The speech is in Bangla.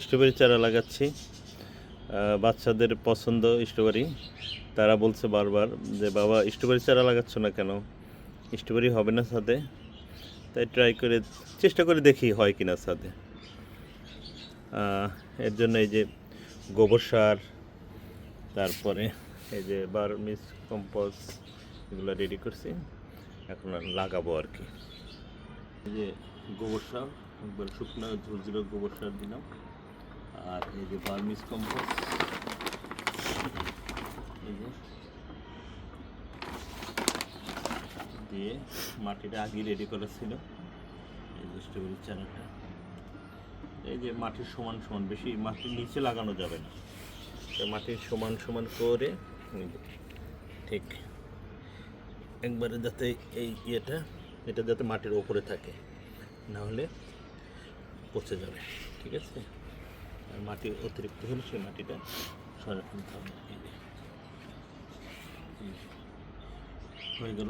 স্ট্রবেরি চারা লাগাচ্ছি। বাচ্চাদের পছন্দ স্ট্রবেরি। তারা বলছে বারবার যে বাবা স্ট্রবেরি চারা লাগাচ্ছ না কেন, স্ট্রবেরি হবে না ছাদে? তাই চেষ্টা করে দেখি হয় কিনা ছাদে। এর জন্য এই যে গোবর সার, তারপরে এই যে ভার্মিস কম্পোস্ট, এগুলো রেডি করছি, এখন লাগাবো আর কি। এই যে গোবর সার, একবার শুকনো ঝুরঝুরে গোবর সার দিলাম, আর এই যে ভার্মিস কম্পোস্ট, এই যে দিয়ে মাটিটা আগেই রেডি করা ছিল। এই যে স্ট্রবেরি চারাটা, এই যে মাটির সমান সমান, বেশি মাটির নিচে লাগানো যাবে না, মাটির সমান সমান করে ঠিক একবারে যাতে এই এটা যাতে মাটির ওপরে থাকে, না হলে পচে যাবে। ঠিক আছে, আর মাটি অতিরিক্ত হলে সেই মাটিটা সরাতে হবে। হয়ে গেল।